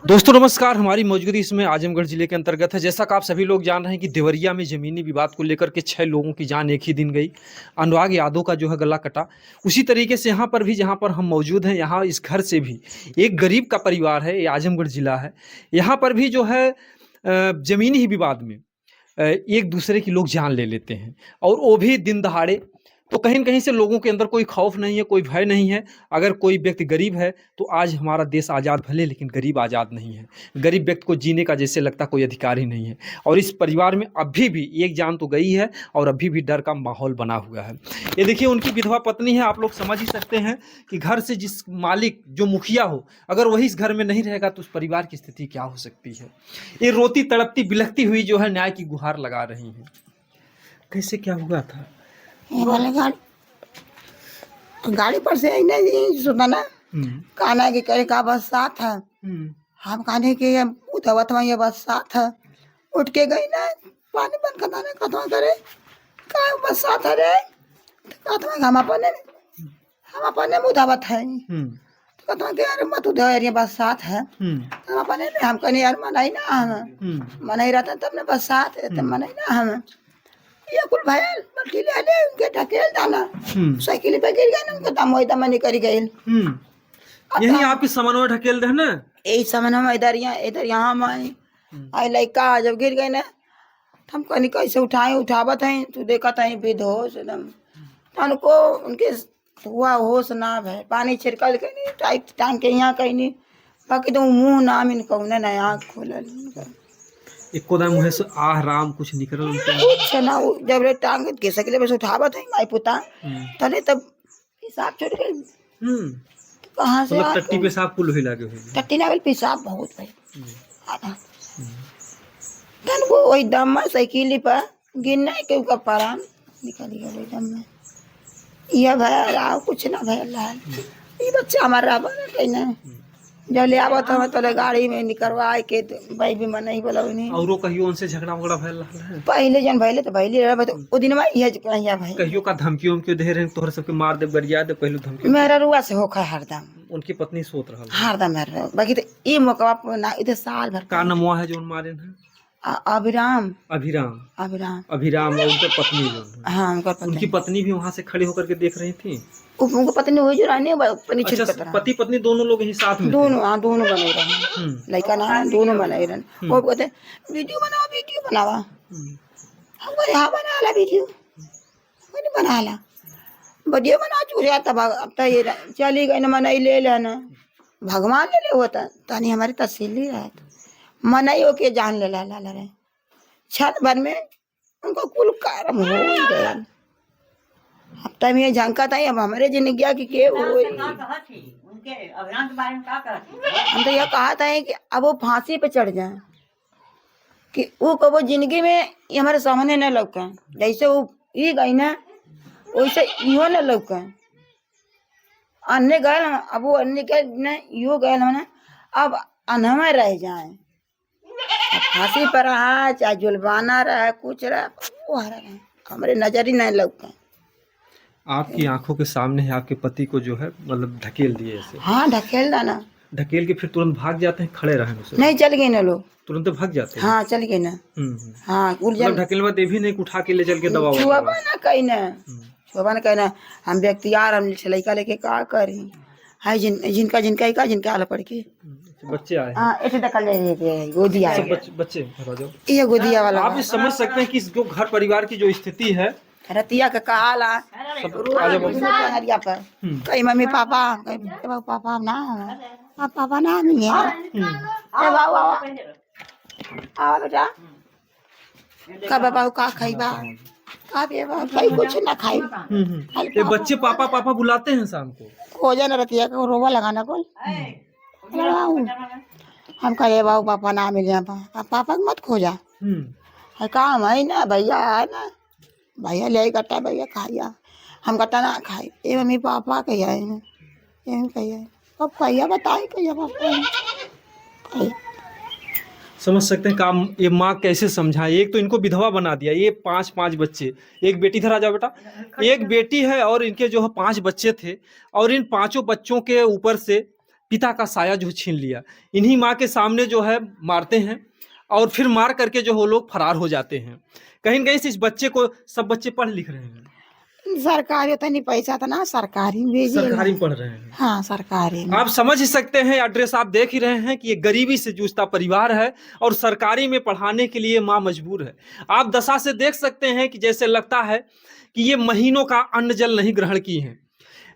दोस्तों नमस्कार। हमारी मौजूदगी इसमें आजमगढ़ जिले के अंतर्गत है। जैसा कि आप सभी लोग जान रहे हैं कि देवरिया में ज़मीनी विवाद को लेकर के 6 लोगों की जान एक ही दिन गई। अनुराग यादव का जो है गला कटा। उसी तरीके से यहाँ पर भी जहाँ पर हम मौजूद हैं, यहाँ इस घर से भी एक गरीब का परिवार है, ये आजमगढ़ जिला है। यहाँ पर भी जो है ज़मीनी ही विवाद में एक दूसरे की लोग जान ले लेते हैं, और वो भी दिन दहाड़े। तो कहीं न कहीं से लोगों के अंदर कोई खौफ नहीं है, कोई भय नहीं है। अगर कोई व्यक्ति गरीब है तो आज हमारा देश आज़ाद भले, लेकिन गरीब आज़ाद नहीं है। गरीब व्यक्ति को जीने का जैसे लगता कोई अधिकार ही नहीं है। और इस परिवार में अभी भी एक जान तो गई है और अभी भी डर का माहौल बना हुआ है। ये देखिए, उनकी विधवा पत्नी है। आप लोग समझ ही सकते हैं कि घर से जिस मालिक जो मुखिया हो, अगर वही इस घर में नहीं रहेगा तो उस परिवार की स्थिति क्या हो सकती है। ये रोती तड़पती बिलखती हुई जो है न्याय की गुहार लगा रही हैं। कैसे क्या हुआ था? ये वाले गाड़ी पर से नहीं सुना ना, कहना कि करे का बस साथ है। हम कहने कि उधवत में ये बस साथ है। उठ के गई ना, पानी बंद करना ना, कथवा करे का बस साथ है रे। कथवा हम अपने उधवत है। तो कथवा के यार मत उधव यार, ये बस साथ है। हम अपने हम कहने यार मनाई ना, हम मनाई रहता तब ना बस साथ है, तब मनाई ना हम। ये कुल भयल बल्कि ले ले उनके ढकेल दाना साइकिल पे गिर गए ना, उनके दम होई दम नहीं करी गई। यही आपके सामान में ढकेल दे ना, यही सामान हम इधर यहाँ में आई लड़का जब गिर गए ना, हम कहीं कैसे उठाए उठावत हैं। तू देखा था बेहोश एकदम, उनको उनके हुआ होश ना भय। पानी छिड़कल के नहीं टाइट टांग के यहाँ कहीं नहीं, बाकी तो मुँह नाम इनको ना आँख खोलल एको दाम मुहे से आह राम कुछ निकल कुछ ना। जब रे टांग के सकले बस उठावत है माई पुता तले, तब पेशाब छोड़ गई। कहाँ से मतलब टट्टी पेशाब कुल होई लागे हुए टट्टी लागल, पेशाब बहुत भाई आधा तन वो वही दम में साइकिल पर गिरना के ऊपर परान निकल गया दम में। यह भया कुछ ना भया। ये बच्चा हमारा बना कहीं ना, जब ले आवत हम तो गाड़ी में निकलवा के भाई भी मन नहीं बोला नहीं। औरो कहियो उनसे झगड़ा वगड़ा भइल रहल है पहले जन भइले तो भइले रहे, तो ओ दिन में यह कहिया भाई कहियो का धमकी उमकी दे रहे तोहर सबके मार दे गरिया दे, पहले धमकी मेरा रुआ से होखा हरदम। उनकी पत्नी सोत रहल हरदम मेरा बाकी तो ये मौका ना इधर साल भर का नमवा है जो मारे हैं अभिराम अभिराम अभिराम अभिराम और उनके पत्नी जो हाँ उनकी पत्नी भी वहां से खड़ी होकर के देख रही थी। उनको पत्नी हुई जो रहने अच्छा, पति पत्नी दोनों लोग ही साथ में दोनों हाँ दोनों बने रहे, लड़का ना दोनों बने रहे। वो कहते वीडियो बनावा। हम बोले हाँ बना ला वीडियो, बना ला वीडियो बना चूरिया। तब अब तो ये चली गई ना, मनाई ले लेना भगवान ले ले होता तानी हमारी तस्वीर रहा मनाई के जान ले ला रहे। छत भर में उनको कुल कारम हो गया। अब तब ये झंका था अब हमारे जिंदगी की हम तो यह कहा था कि अब वो फांसी पे चढ़ जाए, कि वो कबो जिंदगी में ये हमारे सामने न लौके। जैसे वो ये गई ना वैसे इहो न लौके। अन्य गए अब वो अन्य गए न इहो गए ना, अब अनहमा रह जाए। फांसी पर रहा चाहे जुलवाना रहा कुछ रहा, वो हरा रहे हमारे नजर ही नहीं लौके। आपकी आंखों के सामने है आपके पति को जो है मतलब ढकेल दिए ऐसे। हाँ ढकेल दाना, ढकेल के फिर तुरंत भाग जाते हैं, खड़े रहे उसे नहीं चल गए ना लोग, तुरंत भाग जाते हैं। हाँ चल गए ना। हाँ मतलब ढकेल बाद भी नहीं उठा के ले चल के दबा छुआ ना कहीं ना, छुआ ना कहीं ना। हम व्यक्ति यार हम लड़का लेके का करी है जिनका जिनका का जिनका आला पड़ के बच्चे आए। हाँ ऐसे दखल जाए गोदिया बच्चे ये गोदिया वाला। आप समझ सकते हैं कि जो घर परिवार की जो स्थिति है, रतिया के कहाला हरिया पर कहीं मम्मी पापा पापा ना पापा ना नहीं है आओ बेटा का बाबा का खाइबा का बेबा कहीं कुछ ना खाई। ये बच्चे पापा पापा बुलाते हैं शाम को, खोजा ना रतिया को रोवा लगाना बोल हम कहे बाबू पापा ना मिले पापा मत खोजा है काम है ना भैया है ना भैया ले गट्टा भैया खाइया हम गट्टा ना खाए ये मम्मी पापा कहिया है कहिए अब कहिया बताए कहिया पापा। समझ सकते हैं काम ये माँ कैसे समझाए। एक तो इनको विधवा बना दिया, ये पांच बच्चे, एक बेटी इधर आ जाओ बेटा, एक बेटी है और इनके जो है 5 बच्चे थे, और इन 5 बच्चों के ऊपर से पिता का साया जो छीन लिया। इन्हीं माँ के सामने जो है मारते हैं और फिर मार करके जो वो लोग फरार हो जाते हैं। कहीं न कहीं से इस बच्चे को, सब बच्चे पढ़ लिख रहे हैं, सरकारी उतना नहीं पैसा था ना, सरकारी में भेजिए सरकारी ना। में पढ़ रहे हैं। हाँ सरकारी में। आप समझ ही सकते हैं, एड्रेस आप देख ही रहे हैं कि ये गरीबी से जूझता परिवार है और सरकारी में पढ़ाने के लिए माँ मजबूर है। आप दशा से देख सकते हैं कि जैसे लगता है कि ये महीनों का अन्न जल नहीं ग्रहण की हैं,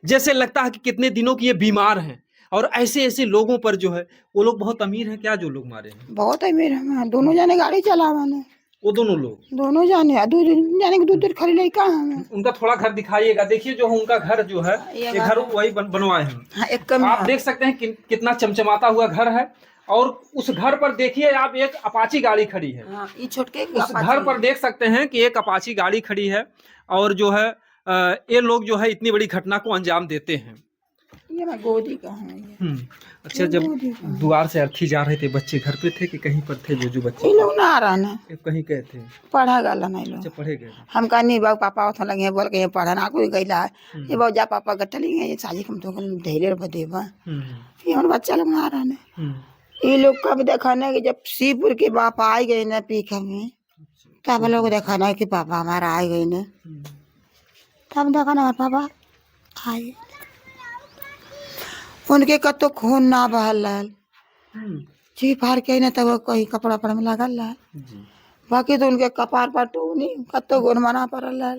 जैसे लगता है कि कितने दिनों की ये बीमार हैं। और ऐसे ऐसे लोगों पर जो है, वो लोग बहुत अमीर हैं क्या जो लोग मारे हैं? बहुत है मेरे में, दोनों जाने गाड़ी चला मैंने, वो दोनों लोग, दोनों जाने दूध जाने के दूध खड़ी लड़का है। उनका थोड़ा घर दिखाइएगा। देखिए जो है उनका घर जो है, ये घर वही बनवाए हैं। हाँ, एक कम आप देख सकते हैं कितना चमचमाता हुआ घर है। और उस घर पर देखिए आप, एक अपाची गाड़ी खड़ी है। हाँ, ये छोटके उस घर पर देख सकते हैं कि एक अपाची गाड़ी खड़ी है और जो है ये लोग जो है इतनी बड़ी घटना को अंजाम देते हैं। ये मैं गोदी का हूँ ये। अच्छा, जब द्वार से अर्थी जा रहे थे, बच्चे घर पे थे कि कहीं पर थे? जो बच्चे ये लोग ना आ रहा ना, कहीं गए थे, पढ़ा गला नहीं लोग। अच्छा पढ़े गए। हम कहा नहीं बाबू पापा उठा लगे बोल के पढ़ा ना कोई गईला है। ये बाबू जा पापा गट्टली गए साजी कम तो ढेले बदेवा। ये हमारे बच्चा लोग ना आ रहा ना। ये लोग कब देखा ना कि जब शिवपुर के पापा आ गए ना पीखा में, तब लोग देखा ना कि पापा हमारा आ गए ना, तब देखा ना हमारे पापा आए। उनके कतो खून ना बहल जी फाड़ के ना, तब कहीं कपड़ा पर में लगल लाल। बाकी तो उनके कपार पर टूनी कतो गुनमना पड़ल लाल।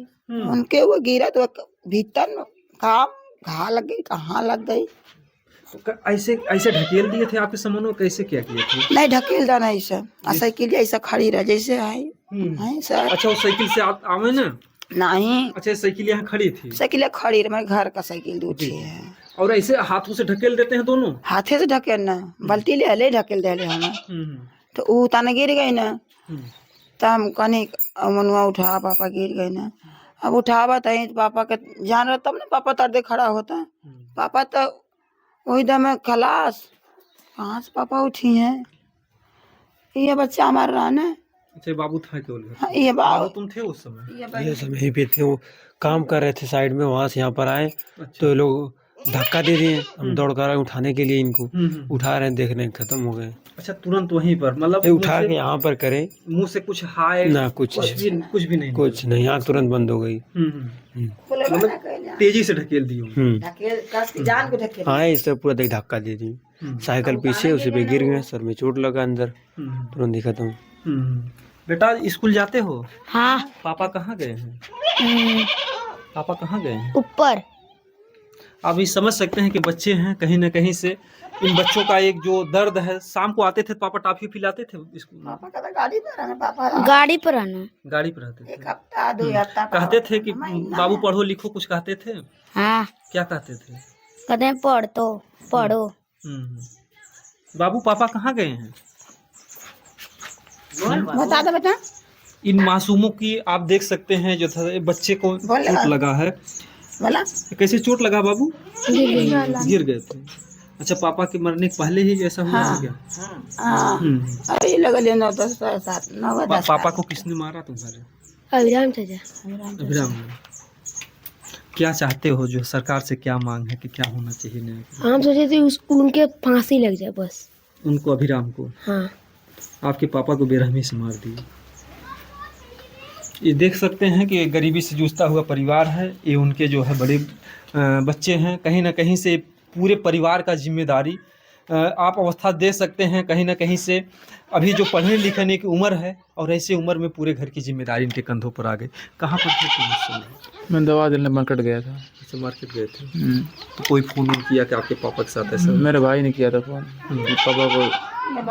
उनके वो गिरा तो भीतर घा लग गई, कहाँ लग गई। तो ऐसे ऐसे ढकेल दिए थे आपके सामानों, कैसे क्या किए थे? नहीं ढकेल जाना ऐसा, साइकिल ऐसा खड़ी रह जैसे आई सर। अच्छा, वो साइकिल से आप आवे ना? नहीं, अच्छा, साइकिल यहाँ खड़ी थी? साइकिल खड़ी रही, मेरे घर का साइकिल दूठी है। और ऐसे हाथों से ढकेल देते हैं दोनों? हाथे से ढकेल ना, बल्टी ले ढकेल दे हम। तो वो ताने गिर गई ना, तो हम कहीं मनुआ उठा, पापा गिर गए ना। अब उठावा तो पापा के जान रहा तब ना पापा तर्दे खड़ा होता। पापा तो वही दम खलास, कहाँ से पापा उठी हैं। ये बच्चा हमारा रहा ना। अच्छा, बाबू था केवल? हाँ, ये बाबू तुम थे उस समय? ये सब यहीं पे थे, वो काम कर रहे थे साइड में, वहाँ से यहाँ पर आए। तो ये लोग धक्का दे दिए, हम दौड़ कर आए उठाने के लिए इनको। उठा रहे हैं, देख रहे हैं खत्म हो गए। अच्छा, तुरंत वहीं पर, मतलब उठा के यहाँ पर करे, मुंह से कुछ हाय ना कुछ भी नहीं, कुछ नहीं, आँख तुरंत बंद हो गई। मतलब तेजी से ढकेल दी होंगी। जान को ढकेल। हाँ, इससे पूरा देख धक्का दे दी। साइकिल पीछे, उसी पे गिर गए, सर में चोट लगा, अंदर तुरंत ही खत्म। बेटा स्कूल जाते हो? हाँ। पापा कहाँ गए हैं? पापा कहाँ गए हैं? ऊपर। आप ये समझ सकते हैं कि बच्चे हैं, कहीं ना कहीं से इन बच्चों का एक जो दर्द है। शाम को आते थे पापा, टॉफी पिलाते थे स्कूल में? पापा का गाड़ी पर आना, पापा गाड़ी पर आना, गाड़ी पर आते थे। एक हफ्ता 2 हफ्ता कहते थे कि बाबू पढ़ो लिखो, कुछ कहते थे? हाँ, क्या कहते थे? कहते हैं पढ़ तो पढ़ो। बाबू पापा कहाँ गए हैं? बता दो बेटा। इन मासूमों की आप देख सकते हैं, जो था बच्चे को चोट लगा है। बोला कैसे चोट लगा बाबू? गिर गए थे। अच्छा, पापा के मरने के पहले ही ऐसा हुआ है क्या? हाँ, अरे लगल 9 10 7 9 10। पापा को किसने मारा तुम्हारे? अभिराम चाचा। अभिराम ने। क्या चाहते हो, जो सरकार से क्या मांग है कि क्या होना चाहिए? नहीं, हम सोचे थे उनके फांसी लग जाए बस। उनको, अभिराम को? हाँ। आपके पापा को बेरहमी से मार दिए। ये देख सकते हैं कि गरीबी से जूझता हुआ परिवार है। ये उनके जो है बड़े बच्चे हैं। कहीं ना कहीं से पूरे परिवार का जिम्मेदारी आप अवस्था दे सकते हैं। कहीं ना कहीं से अभी जो पढ़ने लिखने की उम्र है, और ऐसे उम्र में पूरे घर की जिम्मेदारी इनके कंधों पर आ गई। कहाँ पर थे तुम उस समय? मैं दवा देने मार्केट गया था। अच्छा, मार्केट गए थे। तो कोई फ़ोन किया कि आपके पापा के साथ ऐसा? मेरे भाई ने किया था फ़ोन, पापा को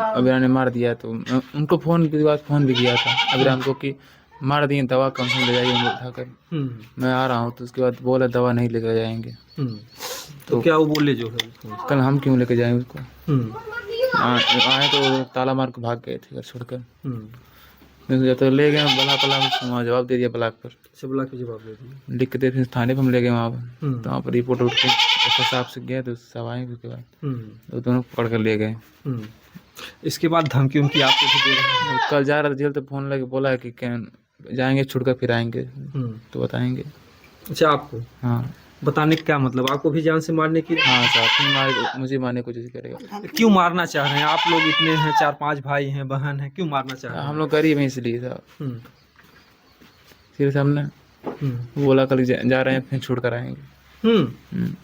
अभिराम ने मार दिया। तो उनको फ़ोन के बाद फ़ोन भी किया था अभिराम को कि मार दिए, दवा कम से ले जाइए उठाकर, मैं आ रहा हूँ। तो उसके बाद बोला दवा नहीं लेकर जाएंगे। तो क्या वो बोले जो है? कल हम क्यों लेकर जाएँ उसको? आए तो ताला मार के भाग गए थे घर छोड़कर। तो ले गए बला जवाब दे दिया ब्लॉक पर। ब्लॉक पे जवाब दे दिया, लिख के दे थे थाने पर। हम ले गए वहाँ पर, तो वहाँ पर रिपोर्ट उठ के साहब से गए, तो सब आए। उसके बाद तो दोनों पकड़ कर ले गए। इसके बाद धमकी उनकी आपको दे रहे हैं? कल जा रहा था जेल, तो फोन लगे बोला है कि क्या जाएंगे छुड़कर फिर आएंगे तो बताएंगे। अच्छा, आपको? हाँ। बताने का क्या मतलब, आपको भी जान से मारने की? हाँ साहब, मुझे मारने की कोशिश करेगा। क्यों मारना चाह रहे हैं? आप लोग इतने हैं, 4-5 भाई हैं, बहन हैं, क्यों मारना चाह रहे हैं? हम लोग गरीब हैं इसलिए साहब। हम्म, फिर हमने हम्म, बोला कल जा रहे हैं, फिर छूट कर आएंगे। हम्म। हम्म,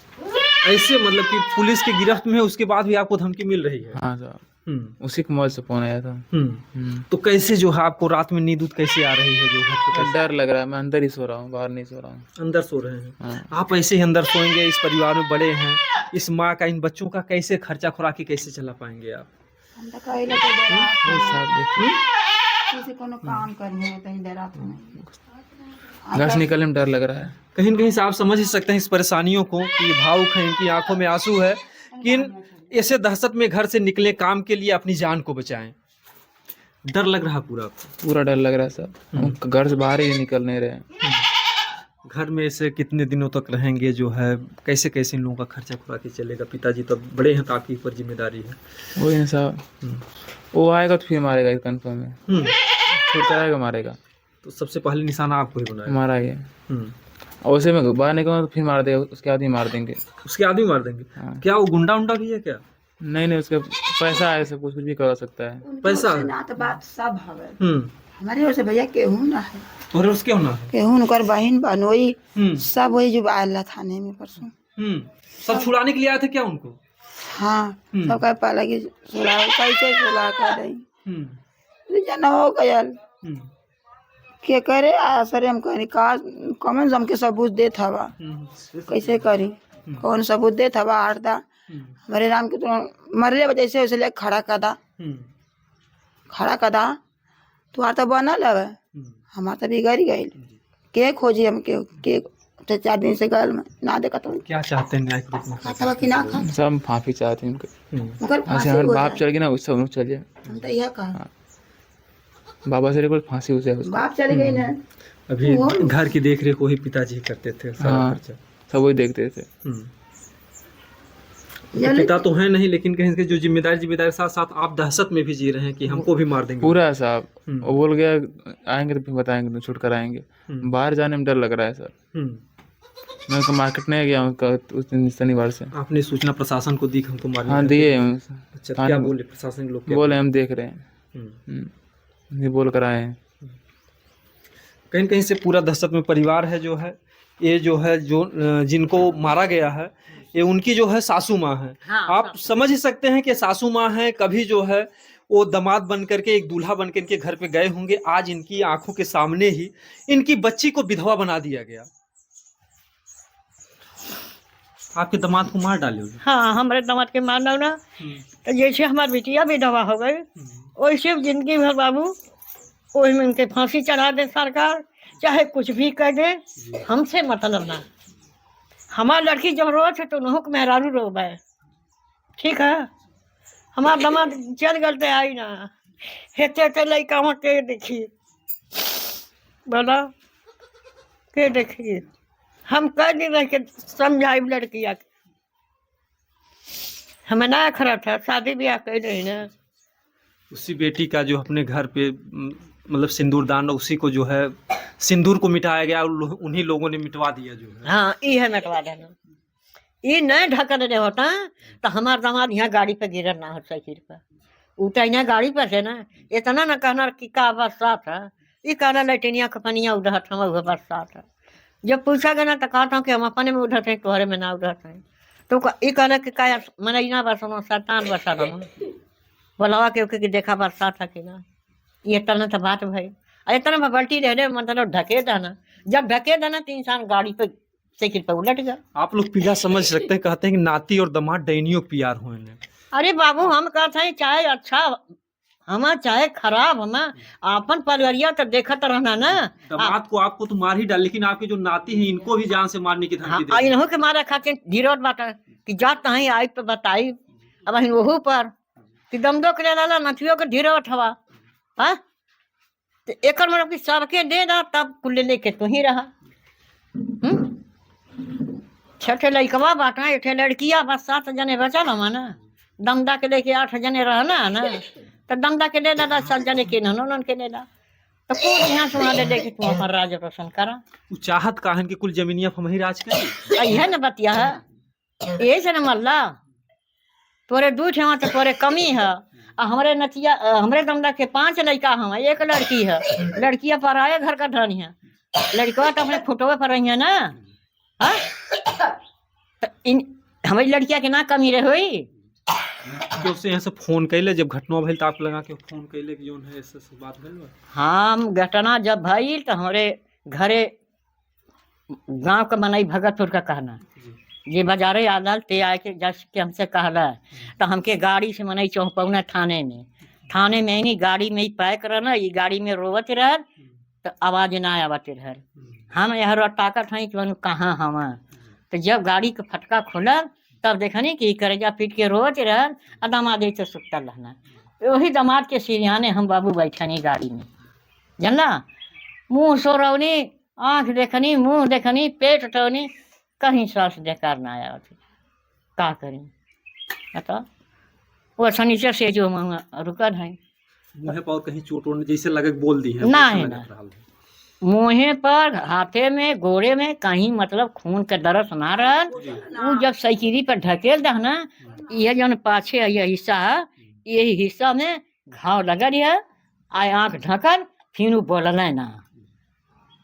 ऐसे मतलब कि पुलिस की गिरफ्त में है, उसके बाद भी आपको धमकी मिल रही है? हाँ साहब, हम्म, उसी के मोबाइल से फोन आया था। तो कैसे जो है आपको रात में नींद कैसे आ रही है जो घर पे? कैसे? डर लग रहा है, मैं अंदर ही सो रहा हूँ, बाहर नहीं सो रहा हूँ। अंदर सो रहे हैं? हाँ। आप ऐसे ही अंदर सोएंगे? इस परिवार में बड़े हैं, इस माँ का, इन बच्चों का कैसे खर्चा खुराकी कैसे चला पाएंगे आप? हम तो कहीं ना कहीं डरात नहीं साहब, देखिए किसी कोनो काम करने में कहीं डरात नहीं। घर से निकलने में डर लग रहा है। कहीं न कहीं से आप समझ ही सकते हैं इस परेशानियों को कि ये भावुक है, इनकी आंखों में आंसू है कि ऐसे दहशत में घर से निकले, काम के लिए अपनी जान को बचाएं। डर लग रहा पूरा आपको? पूरा डर लग रहा है साहब, हम घर से बाहर ही निकल नहीं रहे। घर में ऐसे कितने दिनों तक रहेंगे जो है, कैसे कैसे इन लोगों का खर्चा खुराकी चलेगा? पिताजी तो बड़े हैं, तो आपकी ऊपर जिम्मेदारी है। वही ना साहब, वो आएगा तो फिर मारेगा, ये कंफर्म है। छूट कर आएगा मारेगा, तो सबसे पहले निशाना आपको ही बनाया। मारा ये। हम्म, और उसे मैं बाहर निकलूंगा तो फिर मार देगा, उसके आदमी मार देंगे। उसके आदमी मार देंगे? हाँ। क्या वो गुंडा उंडा भी है क्या? नहीं, उसका पैसा है, सब कुछ भी करा सकता है। पैसा? ना तो बात सब हवे हम्म, हमारे ओर से भैया केहू ना है, और उसके होना है? केहू उनकर बहन बनोई हम्म, सब वही जो आयल थाने में परसों। हम्म। सब छुड़ाने के लिए आए थे क्या उनको? हाँ सब कह पाला कि सुलह कैसे सुलह कर रही हम्म, जना हो गयल हम्म, के करे आ सर हम कहनी का कौन हमके सबूत देत हवा, कैसे करी, कौन सबूत देत हवा आरदा हमारे राम के तो मरले वजह से उसे ले खड़ा कदा, खड़ा कदा तू आरता बनल हवे, हमार तो बिगड़ गई। के खोजी हम के 4 दिन से गल में ना देखा तो क्या चाहते हैं न्यायिक रूप में? खाता कि ना खा सब फांसी चाहते हैं उनके। उनकर ऐसे फांसी हमारे हो बाप जाए। चल गए ना, उससे हम चल जाए। हम तो यह कहा बाबा से कोई फांसी हो जाए उसको। बाप चले गए ना। अभी घर की देख रेख वही पिताजी करते थे सारा हाँ, खर्चा। सब वही देखते थे। तो पिता तो है नहीं, लेकिन कहीं से जो जिम्मेदारी के साथ साथ आप दहशत में भी जी रहे हैं कि हमको भी मार देंगे। पूरा है साहब, वो बोल गया आएंगे तो फिर बताएंगे, तो छूट कर आएंगे। बाहर जाने में डर लग रहा है सर। मैं तो मार्केट नहीं गया हूँ उस दिन शनिवार से। आपने सूचना प्रशासन को दी हमको मारने हाँ का? दिए। अच्छा, क्या बोले प्रशासन के लोग? क्या बोले हम देख रहे हैं, ये बोल कर आए हैं। कहीं कहीं से पूरा दहशत में परिवार है जो है, ये जो है जो जिनको मारा गया है ये उनकी जो है सासू माँ है। आप समझ ही सकते हैं कि सासू माँ है, कभी जो है वो दामाद बन करके, एक दूल्हा बन करके घर पे गए होंगे, आज इनकी आंखों के सामने ही इनकी बच्ची को विधवा बना दिया गया। आपके दामाद को मार डाले? हाँ, हमारे दामाद के मारना ना, तो जैसे हमारी बिटिया विधवा हो गई वैसे जिंदगी भर बाबू वही में उनके फांसी चढ़ा दे सरकार, चाहे कुछ भी कर दे, हमसे मतलब ना। हमारी लड़की जब रोज है तो उन्होंने मेहरारू रोब है, ठीक है। हमारा दामाद चल गलते आई ना, हेते लड़का के देखिए, बोला के देखिए, हम कह नहीं रहे कि समझाई लड़किया के, हमें ना खरा था, शादी ब्याह कर रही ना। उसी बेटी का जो अपने घर पे मतलब सिंदूर दान, उसी को जो है सिंदूर को मिटाया गया, उन्हीं लोगों ने मिटवा दिया जो है। हाँ, ये है मिटवा देना, ये नहीं ढका दे होता तो हमारा दामाद यहाँ गाड़ी पे गिरन ना हो साइकिल पर, उठा यहाँ गाड़ी पर से ना, इतना ना कहना कि का बरसात है, ये कहना लैटनिया कपनिया उधर हम बरसात है। जब पूछा गया ना तो कहता हूँ कि हम अपने में उधरते हैं, तुम्हारे में ना उधरते हैं। तो ये कहना कि क्या मनैना बरसनो शैतान बरसा रहा बोलावा के देखा बरसात है कि ना, ये तरह तो बात भाई इतना में बल्टी रह मतलब ढके देना, जब ढके देना तो इंसान गाड़ी पे साइकिल पे उलट गया। आप लोग पीड़ा समझ सकते हैं, कहते हैं कि नाती और दामाद डैनियों प्यार हुए। अरे बाबू हम कहते हैं चाहे अच्छा हमा चाहे खराब, हमा अपन परिवारिया तो देखत रहना ना। दामाद को आपको तो मार ही डाल, लेकिन आपके जो नाती हैं इनको भी जान से मारने की धमकी दे। इन्हों के मारा खातिर गिरोट बाटा कि जात नहीं आई पे बताई, अब वहू पर कि दमदो के ले नथियों के ढिरोट हवा। हाँ तो एक मतलब कि सबके दे दा, तब कुल लेके तू ही रहा। छठे लड़कवा बाटा, एक लड़किया बस 7 जने बचल हमा ना, दमदा के लेके 8 जने रहना ना, तो दमदा के ले दा 7 जने के नन के ले दा। तो पूछ यहाँ से वहाँ दे कि तुम हमारा राज रोशन करा। वो चाहत काहन की कुल जमीनिया हम ही राज करें। यह न बतिया है, यही से न मल्ला तोरे दू ठेवा तो तोरे कमी है। हमारे नतिया हमरे दमदा के 5 लड़का हम, 1 लड़की है। लड़कियां पराये घर का धनी है, लड़का तो अपने फोटोवे पर रही है ना। हाँ तो इन हमारी लड़किया के ना कमी रहे हुई। तो उससे यहाँ से फोन कैले जब घटना भइल तो आप लगा के फोन कैले कि जोन है ऐसे बात भइल बा? हम घटना जब भइल तो हमारे घरे गांव का मनाई भगतपुर का कहना ये बाजारे आदल ते आए के जस के हमसे कहला तो हमके गाड़ी से मनाई चौपौना थाने में नहीं गाड़ी में ही पैक रहना, ये गाड़ी में रोवत रह तो आवाज ना आवत रह। हम यहाँ ताकत हैं कि कहाँ हम तो जब गाड़ी का फटका खोला तब देखनी कि करेजा पीट के रोवत रह। दामाद तो सुतल रहना, वही दामाद के सिरियाने हम बाबू बैठनी गाड़ी में जानला। मुँह सोरौनी, आँख देखनी, मुँह देखनी, पेट उठौनी, कहीं सांस बेकार ना आया थी। का करें बता वो शनिचर से जो रुकल है मुँह पर कहीं चोट वोट जैसे लगे बोल दी है ना है ना, मुँहे पर हाथे में गोड़े में कहीं मतलब खून का दरस ना रहा। वो जब साइकिली पर ढकेल दा ना यह जौन पाछे है यह हिस्सा है, यही हिस्सा में घाव लगा है। आए आँख ढकल फिर वो बोलल ना।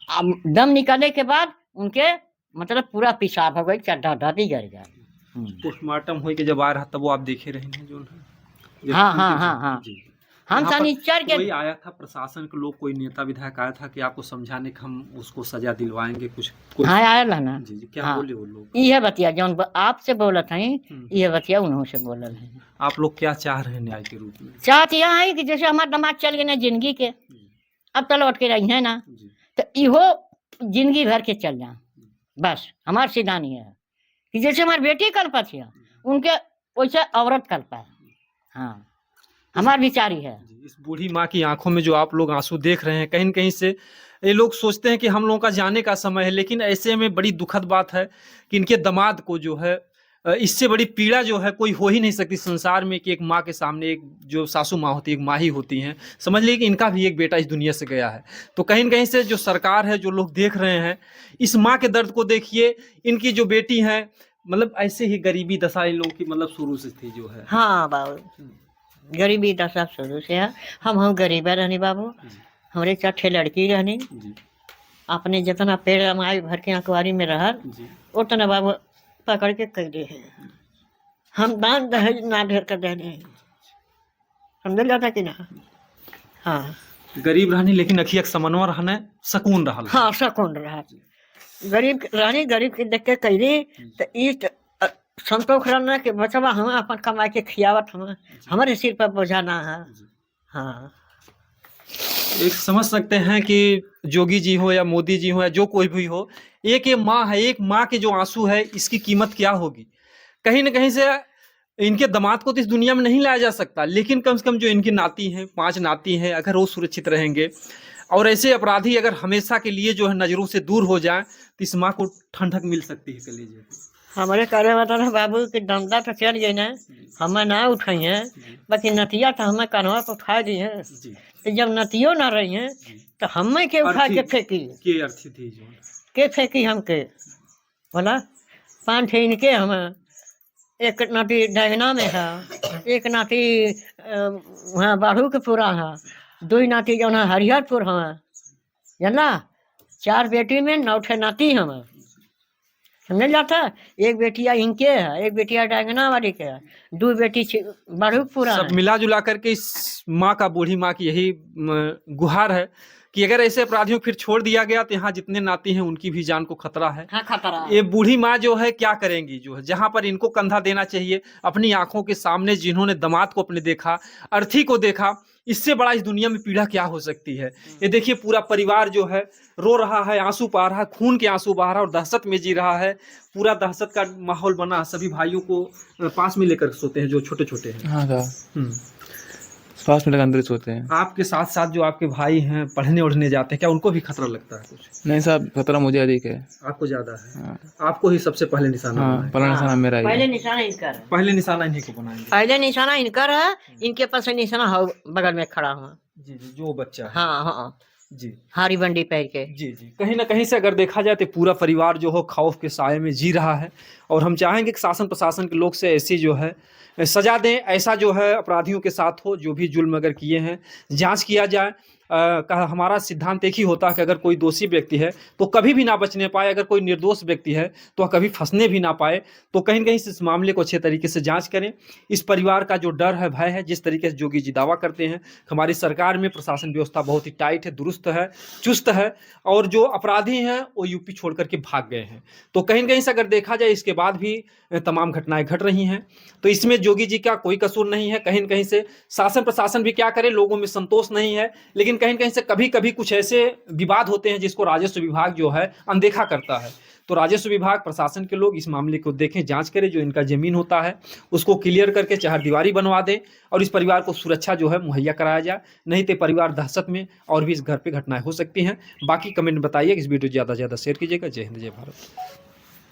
अब दम निकलने के बाद उनके मतलब पूरा पेशाब हो गई, चड्ढा ढाती गिर गया। पोस्टमार्टम हो के जब आ रहा तब वो आप देखे रहे हैं जो है। हाँ जी। हम यहाँ पर शनिचर के कोई आया था प्रशासन के लोग, कोई नेता विधायक आया था कि आपको समझाने कि हम उसको सजा दिलवाएंगे कुछ कोई? हाँ आयल है ना। जी जी क्या हाँ। बोले वो लोग? यह बतिया जौन आपसे बोलत है यह बतिया उन्हों से बोलल है। आप लोग क्या चाह रहे हैं न्याय के रूप में? चाहत यह है कि जैसे हमारे दिमाग चल गए ना जिंदगी के, अब तो लौट के रही है ना, तो इहो जिंदगी भर के चल जाए। बस हमार सीधा नहीं है कि जैसे हमारी बेटी कल्पा थी उनके वैसे औरत कल्पा है। हाँ हमार विचारी है। इस बूढ़ी माँ की आंखों में जो आप लोग आंसू देख रहे हैं, कहीं न कहीं से ये लोग सोचते हैं कि हम लोगों का जाने का समय है, लेकिन ऐसे में बड़ी दुखद बात है कि इनके दामाद को जो है इससे बड़ी पीड़ा जो है कोई हो ही नहीं सकती संसार में कि एक माँ के सामने एक जो सासू माँ होती है, एक माँ ही होती हैं। समझ लीजिए कि इनका भी एक बेटा इस दुनिया से गया है। तो कहीं न कहीं से जो सरकार है, जो लोग देख रहे हैं, इस माँ के दर्द को देखिए। इनकी जो बेटी है मतलब ऐसे ही गरीबी दशा इन लोगों की मतलब शुरू से थी जो है। हाँ बाबू गरीबी दशा शुरू से है। हम गरीब रहनी बाबू, हमारे 4 लड़की रहनी। अपने जितना पेड़ हमारे भर के अखबारी में रहा उतना बाबू पकड़ के कह दे है। हम दान दहेज ना ढेर कर दे रहे समझ जाता कि ना। हाँ गरीब रहनी लेकिन अखिया समन्वय रहने सकून रहा। हाँ सकून रहा। गरीब रहनी, गरीब के देख के कह रही तो इस संतोष रहना के बचवा हम अपन कमा के खियावत हम हमारे सिर पर बोझा ना है। हाँ एक समझ सकते हैं कि जोगी जी हो या मोदी जी हो या जो कोई भी हो, एक ये माँ है, एक माँ के जो आंसू है इसकी कीमत क्या होगी। कहीं ना कहीं से इनके दामाद को तो इस दुनिया में नहीं लाया जा सकता, लेकिन कम से कम जो इनकी नाती हैं, 5 नाती हैं, अगर वो सुरक्षित रहेंगे और ऐसे अपराधी अगर हमेशा के लिए जो है नजरों से दूर हो जाए तो इस माँ को ठंडक मिल सकती है कलेजे। हमारे करे बता ना बाबू कि दमदा तो चल गई ना, हमें ना उठाई है, बाकी नतिया तो हमें कन्हवा पर उठा दी है। तो जब नतियो ना रही है तो हमें के उठा के फेंकी के अर्थी थी जो के फेंकी हमके बोला 5 ठे इनके हम, एक नाती डगना में है, एक नाती वहाँ बाढ़ू के पूरा है, 2 नाती जो है हरिहरपुर है जानला। 4 बेटी में 9 ठे नाती हम समझ जाता। एक बेटिया इनके है, एक बेटिया डंगना वाली के है, 2 बेटी बारूकपुरा सब मिला जुला करके इस माँ का, बूढ़ी माँ की यही गुहार है कि अगर ऐसे अपराधियों फिर छोड़ दिया गया तो यहाँ जितने नाती हैं उनकी भी जान को खतरा है। हाँ खतरा। ये बूढ़ी माँ जो है क्या करेंगी, जो है जहाँ पर इनको कंधा देना चाहिए अपनी आंखों के सामने, जिन्होंने दामाद को अपने देखा, अर्थी को देखा, इससे बड़ा इस दुनिया में पीड़ा क्या हो सकती है। ये देखिए पूरा परिवार जो है रो रहा है, आंसू बहा रहा है, खून के आंसू बहा रहा है और दहशत में जी रहा है। पूरा दहशत का माहौल बना, सभी भाइयों को पास में लेकर सोते हैं जो छोटे छोटे हैं। हाँ साहब पास में लगा अंदर सोते हैं। आपके साथ साथ जो आपके भाई हैं पढ़ने उढ़ने जाते हैं, क्या उनको भी खतरा लगता है कुछ? नहीं साहब खतरा मुझे अधिक है। आपको ज्यादा है? हाँ। आपको ही सबसे पहले निशाना हाँ बनाएंगे। पहला निशाना मेरा ही पहले है। निशाना इनकर है, पहले निशाना इन्हीं को बनाएंगे। पहले निशाना इनकर है, इनके पास निशाना हो बगल में खड़ा हुआ। जी जी जो बच्चा है। हाँ हाँ जी हारी बंडी पहन के। जी जी, कहीं ना कहीं से अगर देखा जाए तो पूरा परिवार जो हो खौफ के साए में जी रहा है। और हम चाहेंगे कि शासन प्रशासन के लोग से ऐसी जो है सजा दें, ऐसा जो है अपराधियों के साथ हो जो भी जुल्म अगर किए हैं जांच किया जाए। का हमारा सिद्धांत एक ही होता है कि अगर कोई दोषी व्यक्ति है तो कभी भी ना बचने पाए, अगर कोई निर्दोष व्यक्ति है तो वह कभी फंसने भी ना पाए। तो कहीं ना कहीं से इस मामले को अच्छे तरीके से जांच करें। इस परिवार का जो डर है, भय है, जिस तरीके से जोगी जी दावा करते हैं हमारी सरकार में प्रशासन व्यवस्था बहुत ही टाइट है, दुरुस्त है, चुस्त है, और जो अपराधी हैं वो यूपी छोड़ करके भाग गए हैं। तो कहीं ना कहीं से अगर देखा जाए इसके बाद भी तमाम घटनाएं घट रही हैं। तो इसमें जोगी जी का कोई कसूर नहीं है। कहीं ना कहीं से शासन प्रशासन भी क्या करे, लोगों में संतोष नहीं है। लेकिन कहीं कहीं से कभी कभी कुछ ऐसे विवाद होते हैं जिसको राजस्व विभाग जो है अनदेखा करता है। तो राजस्व विभाग, प्रशासन के लोग इस मामले को देखें, जांच करें, जो इनका जमीन होता है उसको क्लियर करके चहारदीवारी बनवा दें और इस परिवार को सुरक्षा जो है मुहैया कराया जाए। नहीं तो परिवार दहशत में और भी इस घर पे घटनाएं हो सकती हैं। बाकी कमेंट बताइए, इस वीडियो ज़्यादा से ज़्यादा शेयर कीजिएगा। जय हिंद, जय भारत।